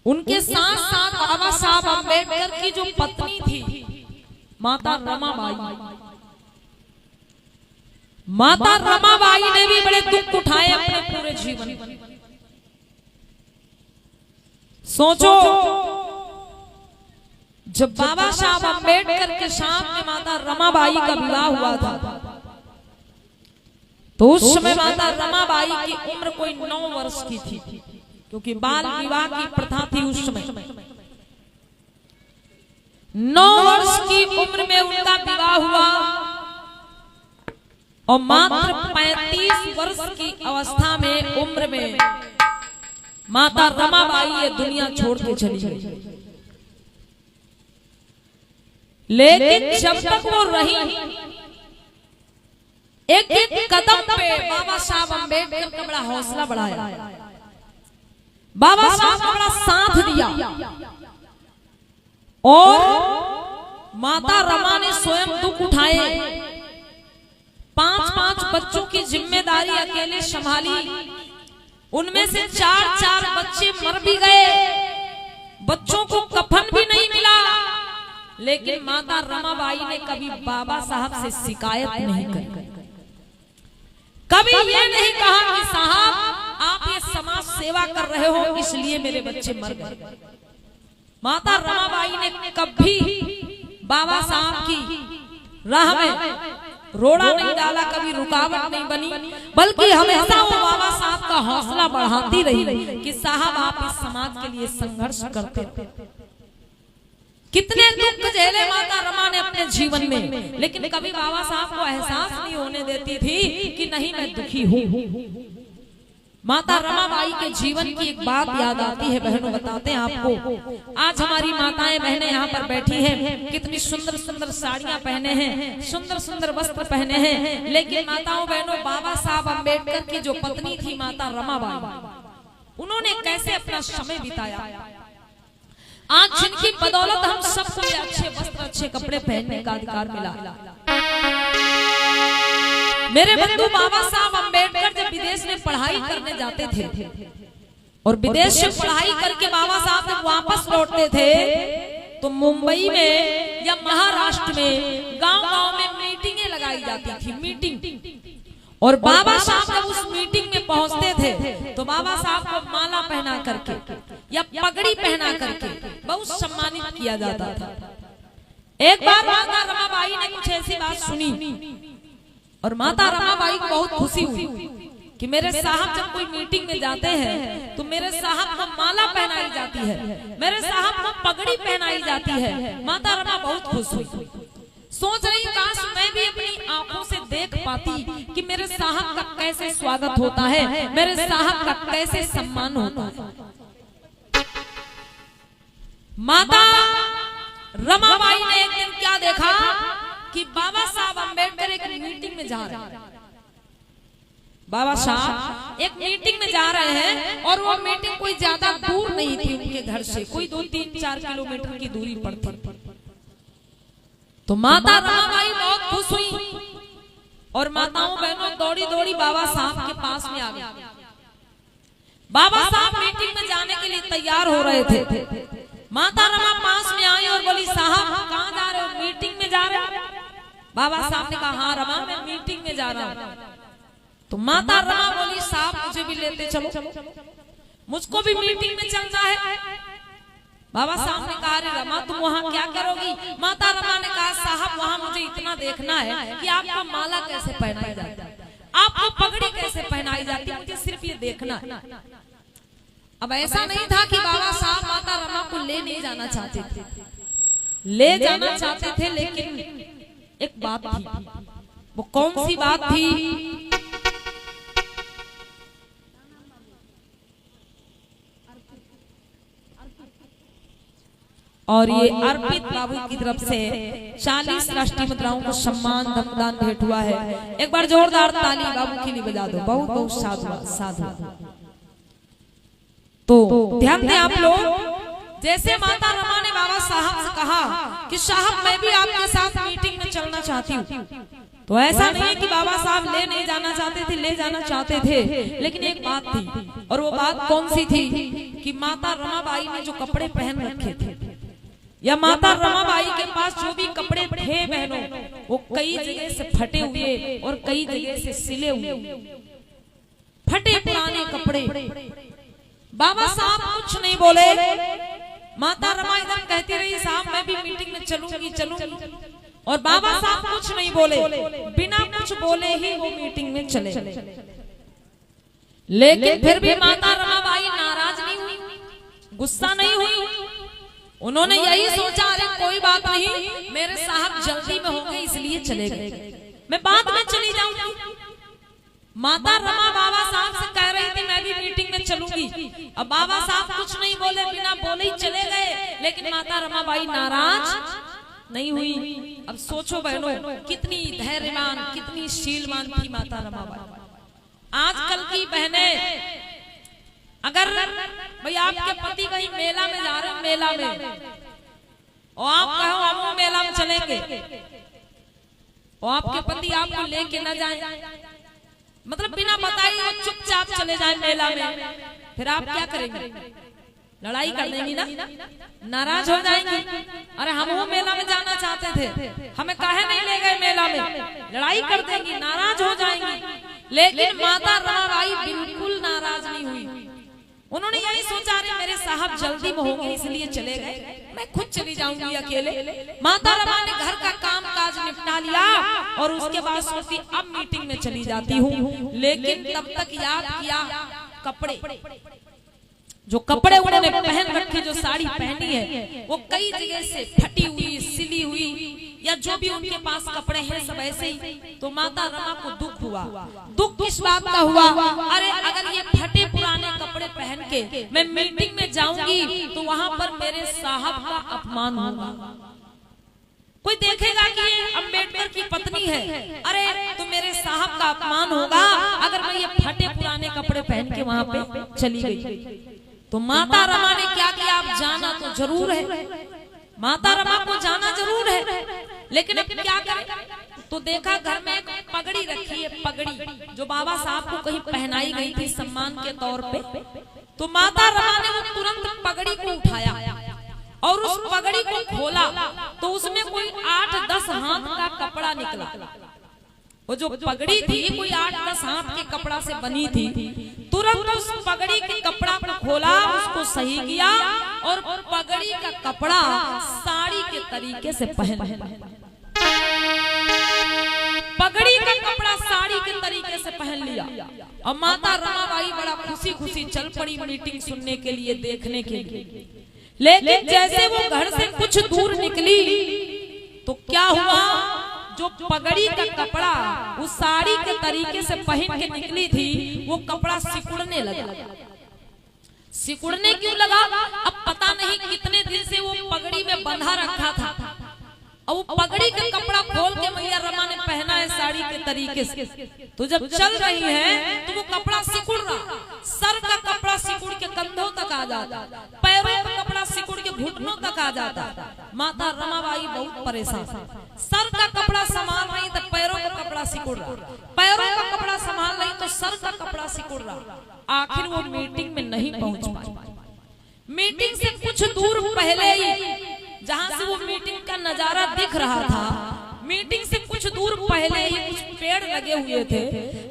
उनके साथ साथ बाबा साहब अम्बेडकर की जो पत्नी थी माता रमाबाई, माता रमाबाई ने भी बड़े दुख उठाए अपने पूरे जीवन में। सोचो, जब बाबा साहब अम्बेडकर के साथ में माता रमाबाई का विवाह हुआ था तो उस समय माता रमाबाई की उम्र कोई 9 वर्ष की थी, क्योंकि बाल विवाह की प्रथा थी उस समय। 9 वर्ष की उम्र में उनका विवाह हुआ और मात्र 35 वर्ष की अवस्था में उम्र में माता रमाबाई ये दुनिया छोड़ के चली गई। लेकिन जब तक वो रही, एक एक कदम पे बाबा साहब अम्बेडकर का बड़ा हौसला बढ़ाया, बाबा साहब का बड़ा साथ दिया और माता रमा ने स्वयं दुख उठाए। 5-5 बच्चों की जिम्मेदारी अकेले संभाली, उनमें से 4-4 बच्चे मर भी गए, बच्चों को कफन भी नहीं मिला। लेकिन माता रमाबाई ने कभी बाबा साहब से शिकायत नहीं की, कभी ये नहीं कहा कि साहब आप ये समाज सेवा कर रहे हो इसलिए मेरे बच्चे मर गए। माता रमाबाई ने कभी बाबा साहब की राह में रोड़ा नहीं डाला, कभी रुकावट नहीं बनी, बल्कि हमेशा वो बाबा साहब का हौसला बढ़ाती रही कि साहब आप इस समाज के लिए संघर्ष करते थे। कितने दुख झेले माता रमा ने अपने जीवन में, लेकिन कभी बाबा साहब को एहसास नहीं होने देती थी कि नहीं मैं दुखी हूँ। माता रमाबाई के जीवन की एक बात याद आती है बहनों, बताते हैं आपको। आज हमारी माताएं बहनें यहाँ पर बैठी हैं, कितनी सुंदर सुंदर साड़ियां पहने हैं, सुंदर सुंदर वस्त्र पहने हैं, लेकिन माताओं बहनों, बाबा साहब अम्बेडकर की जो पत्नी थी माता रमाबाई, उन्होंने कैसे अपना समय बिताया। आज जिनकी बदौलत हम सबको अच्छे वस्त्र अच्छे कपड़े पहनने का अधिकार मिला। मेरे बंधु, बाबा साहब अम्बेडकर जब विदेश में पढ़ाई करने जाते थे और विदेश से पढ़ाई करके बाबा साहब जब वापस लौटते थे तो मुंबई में या महाराष्ट्र में गांव-गांव में मीटिंगें लगाई जाती थी, मीटिंग। और बाबा साहब जब उस मीटिंग में पहुंचते थे तो बाबा साहब को माला पहना करके या पगड़ी पहना करके बहुत सम्मानित किया जाता था। एक बार माता रमाबाई ने कुछ ऐसी बात सुनी और माता रमाबाई को बहुत खुशी हुई कि मेरे साहब जब कोई मीटिंग में जाते हैं तो मेरे साहब को माला पहनाई जाती है, मेरे साहब को पगड़ी पहनाई जाती है। माता रमा बहुत खुश हुई, सोच रही काश मैं भी अपनी आंखों से देख पाती कि मेरे साहब का कैसे स्वागत होता है, मेरे साहब का कैसे सम्मान होता है। माता रमाबाई ने एक दिन क्या देखा कि बाबा साहब अम्बेडकर एक मीटिंग में जा रहे हैं। बाबा साहब एक मीटिंग में जा रहे हैं और वो मीटिंग कोई ज्यादा दूर नहीं थी उनके घर से, कोई 2-3-4 किलोमीटर की दूरी पड़ती। तो माता रमाबाई बहुत खुश हुई और माताओं बहनों दौड़ी दौड़ी बाबा साहब के पास में आ गई। बाबा साहब मीटिंग में जाने के लिए तैयार हो रहे थे। माता रमा पास में आई और बोली, साहब कहाँ जा रहे हो? मीटिंग में जा रहे हो? बाबा साहब ने कहा, हाँ रमा मैं मीटिंग में जा रहा हूँ। तो माता रमा बोली, साहब मुझे भी लेते चलो, मुझको भी मीटिंग में चलना है। बाबा साहब ने कहा, अरे रमा तुम वहाँ क्या करोगी? माता रमा ने कहा, साहब वहाँ मुझे इतना देखना है कि आपको माला कैसे पहनाई जाती है, आपको पगड़ी कैसे पहनाई जाती है, मुझे सिर्फ ये देखना है। अब ऐसा नहीं था कि बाबा साहब माता रमा को ले नहीं जाना चाहते थे, ले जाना चाहते थे, लेकिन एक बात थी। वो कौन सी बात थी? और ये अर्पित बाबू की तरफ से 40 राष्ट्रीय मुद्राओं को सम्मान धनदान भेंट हुआ है। एक बार जोरदार ताली बाबू के लिए बजा दो। बहुत बहुत साधु साधु। तो ध्यान दें आप लोग, जैसे माता रमा ने बाबा साहब से कहा कि साहब मैं भी आपके साथ मीटिंग में चलना चाहती हूँ, तो ऐसा नहीं है कि बाबा साहब ले नहीं जाना चाहते थे, ले जाना चाहते थे, लेकिन एक बात थी, और वो बात कौन सी थी कि माता रमाबाई ने जो कपड़े पहन रखे थे या माता रमाबाई के पास जो भी कपड़े थे बहनों, वो कई जगह से फटे हुए और कई जगह से सिले हुए, फटे पुराने कपड़े। बाबा साहब कुछ नहीं बोले, माता रमा एकदम कहती रही साहब मैं भी मीटिंग में चलूंगी, और बाबा साहब कुछ नहीं बोले, बिना कुछ बोले ही वो मीटिंग में चले। लेकिन फिर भी माता रमाबाई नाराज नहीं हुई, गुस्सा नहीं हुई। उन्होंने यही सोचा अरे कोई बात नहीं, मेरे साहब जल्दी में होंगे इसलिए चले गए, मैं बाद में चली जाऊंगी। माता रमा बाबा साहब से कह रही थी मैं भी मीटिंग में चलूंगी, अब बाबा साहब कुछ नहीं बोले, बिना बोले ही चले गए, लेकिन माता रमाबाई नाराज नहीं हुई। अब सोचो बहनों कितनी धैर्यवान, कितनी शीलवान थी माता रमाबाई। आजकल की बहनें, अगर भाई आपके पति कहीं मेला में जा रहे हैं, मेला में, और आप कहो हम मेला में चलेंगे, और आपके पति आपको लेके न जाए, मतलब बिना बताए वो चुपचाप चले जाए मेला में, फिर आप क्या करेंगे? लड़ाई कर देंगी ना, नाराज हो जाएंगी। अरे हम वो मेला में जाना चाहते थे, हमें काहे नहीं ले गए मेला में, लड़ाई कर देंगी, नाराज हो जाएंगी। लेकिन माता रमाबाई बिल्कुल नाराज नहीं हुई। उन्होंने यही सोचा अरे मेरे साहब जल्दी में होंगे इसलिए चले गए, मैं खुद चली जाऊंगी अकेले। माता रमा ने घर का काम काज निपटा लिया और उसके बाद सोची अब मीटिंग में चली जाती हूँ। लेकिन तब तक याद किया कपड़े, जो कपड़े उन्होंने पहन रखे, जो साड़ी पहनी है वो कई जगह से फटी हुई, सिली हुई, या जो भी उनके पास कपड़े हैं सब ऐसे ही। तो माता रमा को दुख हुआ। दुख किस बात का हुआ? अरे अगर ये फटे पुराने कपड़े पहन के मैं मीटिंग में जाऊंगी तो वहां पर मेरे साहब का अपमान होगा, कोई देखेगा कि ये अम्बेडकर की पत्नी है, अरे तो मेरे साहब का अपमान होगा अगर मैं ये फटे पुराने कपड़े पहन के वहां पे चली गई। तो माता रमा ने क्या किया? आप जाना तो जरूर है, माता रमा को जाना जरूर है, लेकिन अब क्या करें? तो देखा घर में एक पगड़ी रखी है, पगड़ी जो बाबा साहब को कहीं पहनाई गई थी सम्मान के तौर पे। तो माता रमा ने वो तुरंत पगड़ी को उठाया और उस पगड़ी को खोला तो उसमें कोई 8-10 हाथ का कपड़ा निकला। वो जो पगड़ी थी कोई 8-10 हाथ के कपड़ा से बनी थी। तुरंत उस पगड़ी के कपड़ा को खोला, उसको सही किया और पगड़ी का कपड़ा साड़ी के तरीके से पहन, पगड़ी का कपड़ा साड़ी के तरीके से पहन लिया। और माता रमाबाई बड़ा खुशी खुशी चल पड़ी मीटिंग सुनने के लिए, देखने के लिए। लेकिन जैसे वो घर से कुछ दूर निकली तो क्या हुआ? जो पगड़ी का कपड़ा उस साड़ी के तरीके से पहन के निकली थी वो कपड़ा सिकुड़ने लगा। सिकुड़ने क्यों लगा? अब पता नहीं कितने दिन से वो पगड़ी में बंधा रखा था और वो पगड़ी का कपड़ा खोल के मैया रमा ने पहना है साड़ी के तरीके से। तो जब चल रही है तो वो कपड़ा सिकुड़ रहा, सर का कपड़ा सिकुड़ के कंधों तक आ जाता, पैरों का कपड़ा सिकुड़ के घुटनों तक आ जाता। माता रमाबाई बहुत परेशान, सर का कपड़ा संभाल रही तो पैरों का कपड़ा सिकुड़ रहा, पैरों का कपड़ा संभाल रही तो सर का कपड़ा सिकुड़ रहा। आखिर वो मीटिंग में नहीं पहुंच पाई। मीटिंग से कुछ दूर पहले ही जहां से वो मीटिंग का नजारा दिख रहा था, मीटिंग से कुछ दूर पहले ही कुछ पेड़ लगे हुए थे।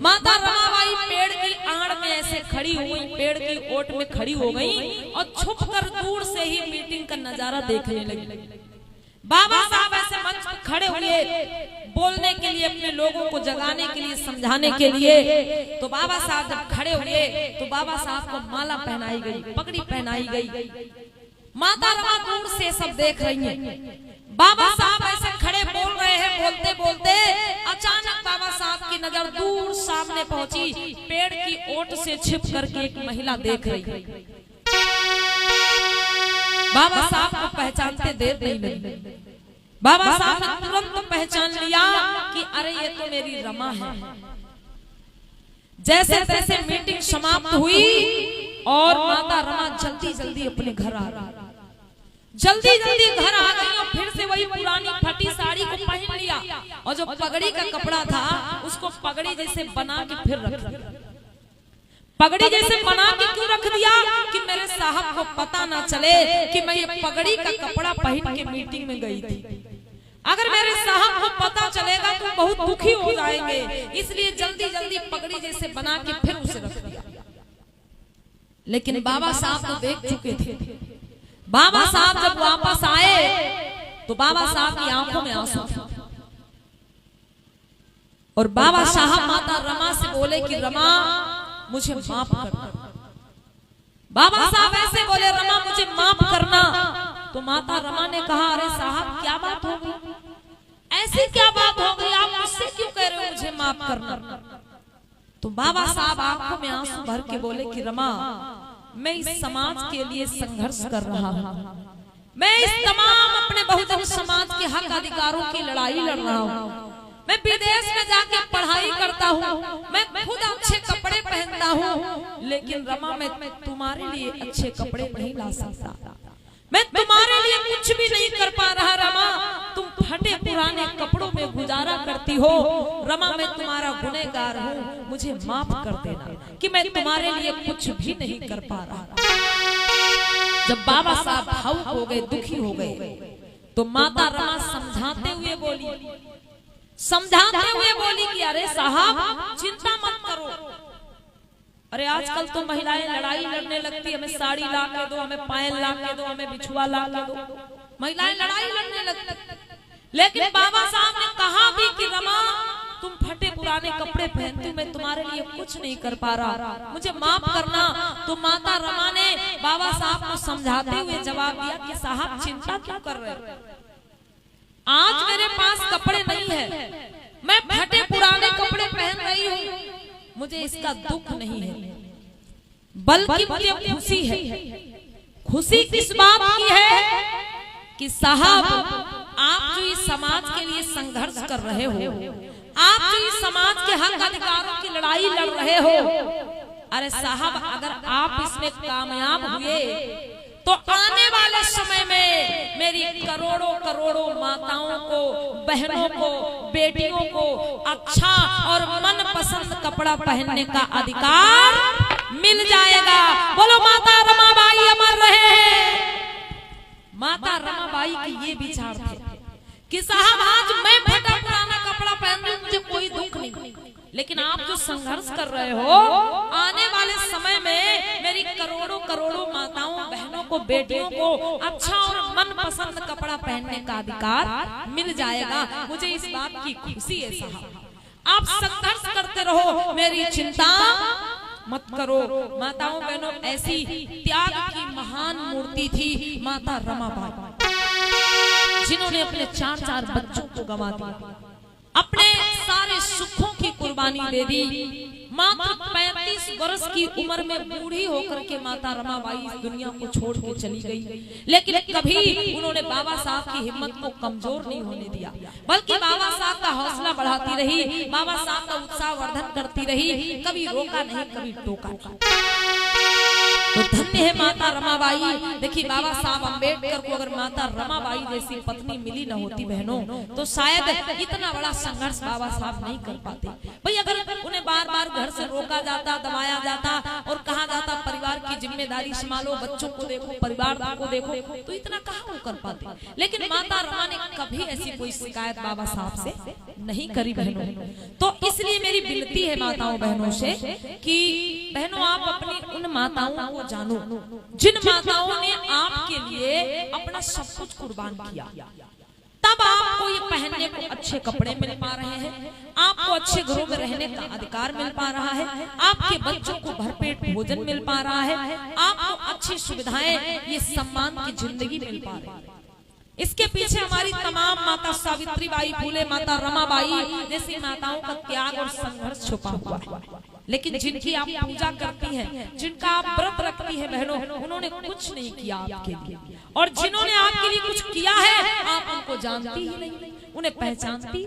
माता रमाबाई पेड़ की आड़ में ऐसे खड़ी हुई, पेड़ की ओट में खड़ी हो गई और छुपकर दूर से ही मीटिंग का नजारा देखने लगी। बाबा साहब ऐसे मंच पर खड़े हुए बोलने के लिए, अपने लोगों को जगाने के लिए, समझाने के लिए। तो बाबा साहब जब खड़े हुए तो बाबा साहब को माला पहनाई गई, पगड़ी पहनाई गई। माता रमा दूर से सब देख रही हैं। बाबा साहब ऐसे खड़े बोल रहे हैं, बोलते बोलते अचानक बाबा साहब की नजर दूर सामने पहुंची। पेड़ की ओट से छिप करके एक महिला देख रही है। बाबा साहब को पहचानते देर नहीं लगी। बाबा साहब ने तुरंत पहचान लिया कि अरे ये तो मेरी रमा है। जैसे तैसे मीटिंग समाप्त हुई और माता रमा जल्दी जल्दी अपने घर आ रही। जल्दी जल्दी घर आ गई और फिर से वही पुरानी फटी साड़ी को पहन लिया और जो पगड़ी का कपड़ा था उसको पगड़ी जैसे बना के फिर रख दिया। पगड़ी जैसे बना के क्यों रख दिया कि मेरे साहब को पता ना चले कि मैं ये पगड़ी का कपड़ा पहन के मीटिंग में गई थी। अगर मेरे साहब को पता चलेगा तो बहुत दुखी हो जाएंगे, इसलिए जल्दी जल्दी पगड़ी जैसे बना के फिर उसे रख दिया। लेकिन बाबा साहब तो देख चुके थे। बाबा साहब जब वापस आए तो बाबा साहब की आंखों में आंसू थे और बाबा साहब माता रमा से बोले कि रमा मुझे माफ करना। बाबा साहब ऐसे बोले रमा मुझे माफ करना। तो माता रमा ने कहा अरे साहब क्या बात हो गई, ऐसी क्या बात हो गई, आप मुझसे क्यों कह रहे हो मुझे माफ करना। तो बाबा साहब आंखों में आंसू भर के बोले कि रमा मैं इस समाज के लिए संघर्ष कर रहा हूँ, मैं इस तमाम अपने बहुजन समाज के हक अधिकारों की लड़ाई लड़ रहा हूँ। मैं विदेश में जाके पढ़ाई करता हूँ, मैं खुद अच्छे कपड़े पहनता हूँ, लेकिन रमा मैं तुम्हारे लिए अच्छे कपड़े नहीं ला सकता, मैं तुम्हारे लिए कुछ भी नहीं कर पा रहा। रमा तुम फटे पुराने कपड़ों में गुजारा करती हो। रमा मैं तुम्हारा गुनहगार हूँ, मुझे माफ कर देना कि मैं तुम्हारे लिए कुछ भी नहीं कर पा रहा। जब बाबा साहब भावुक हो गए, दुखी हो गए, तो माता रमा समझाते हुए बोली कि अरे साहब चिंता मत करो। अरे आजकल तो महिलाएं लड़ाई लड़ने लगती, हमें साड़ी ला के दो, हमें पायल ला के दो, हमें बिछुआ ला के दो, महिलाएं लड़ाई लड़ने लगती। लेकिन बाबा साहब ने कहा भी कि रमा तुम फटे पुराने कपड़े पहनती, मैं तुम्हारे लिए कुछ नहीं कर पा रहा, मुझे माफ करना। तो माता रमा ने बाबा साहब को समझाते हुए जवाब दिया कि साहब चिंता क्यों कर रहे हो, आज मेरे पास कपड़े नहीं है, मैं फटे पुराने कपड़े पहन रही हूँ, मुझे इसका दुख नहीं है, बल्कि मुझे खुशी है। खुशी किस बात की है कि साहब आप जो इस समाज के लिए संघर्ष कर रहे हो, आप जो इस समाज के हक अधिकारों की लड़ाई लड़ रहे हो, अरे साहब अगर आप इसमें कामयाब हुए तो आने वाले समय में मेरी करोड़ों करोड़ों माताओं को, बहनों को, बेटियों को अच्छा और मनपसंद कपड़ा पहनने का अधिकार मिल जाएगा। बोलो माता रमाबाई अमर रहे। माता रमाबाई के ये विचार थे कि साहब आज मैं फटा पुराना कपड़ा पहन रही हूं, मुझे कोई दुख नहीं, लेकिन आप जो संघर्ष कर रहे हो आने वाले समय में मेरी करोड़ों करोड़ों माताओं, बहनों को, बेटियों को अच्छा और मनपसंद कपड़ा पहनने का अधिकार मिल जाएगा। मुझे इस बात की खुशी है साहब, आप संघर्ष करते रहो, मेरी चिंता मत करो। माताओं बहनों ऐसी त्याग की महान मूर्ति थी माता रमाबाई, जिन्होंने अपने 4-4 बच्चों को गंवा दिया, अपने सारे सुखों की कुर्बानी दे दी। मात्र 35 वर्ष की उम्र में बूढ़ी होकर के माता रमाबाई इस दुनिया को छोड़ के चली गई, लेकिन कभी उन्होंने बाबा साहब की हिम्मत को कमजोर नहीं होने दिया, बल्कि बाबा साहब का हौसला बढ़ाती रही, बाबा साहब का उत्साह वर्धन करती रही, कभी रोका नहीं, कभी टोका। तो धन्य है माता रमाबाई। देखिए बाबा साहब अम्बेडकर को अगर माता रमाबाई जैसी पत्नी मिली न होती बहनों, तो शायद इतना बड़ा संघर्ष बाबा साहब नहीं कर पाते। भाई अगर उन्हें बार बार घर से रोका जाता, दबाया जाता और कहा जाता परिवार की जिम्मेदारी संभालो, बच्चों को देखो, परिवार को देखो, तो इतना कहाँ वो कर पाते। लेकिन माता रमा ने कभी ऐसी कोई शिकायत बाबा साहब से नहीं करी बहनों। तो इसलिए मेरी विनती है माताओं बहनों से कि बहनों आप अपनी उन माताओं को जानो जिन माताओं ने आपके लिए अपना सब कुछ कुर्बान किया, तब आपको ये पहनने को अच्छे कपड़े मिल पा रहे हैं, आपको अच्छे घरों में रहने का अधिकार मिल पा रहा है, आपके बच्चों को भरपेट भोजन मिल पा रहा है, आपको अच्छी सुविधाएं, ये सम्मान की जिंदगी मिल पा रही है। इसके पीछे हमारी तमाम माता सावित्रीबाई फुले, माता रमाबाई जैसी माताओं का त्याग और संघर्ष छुपा हुआ है। लेकिन जिनकी आप पूजा करती हैं, जिनका आप व्रत रखती हैं बहनों, उन्होंने कुछ नहीं किया आपके लिए, और जिन्होंने आपके लिए कुछ किया है आप उनको जानती ही नहीं, उन्हें पहचानती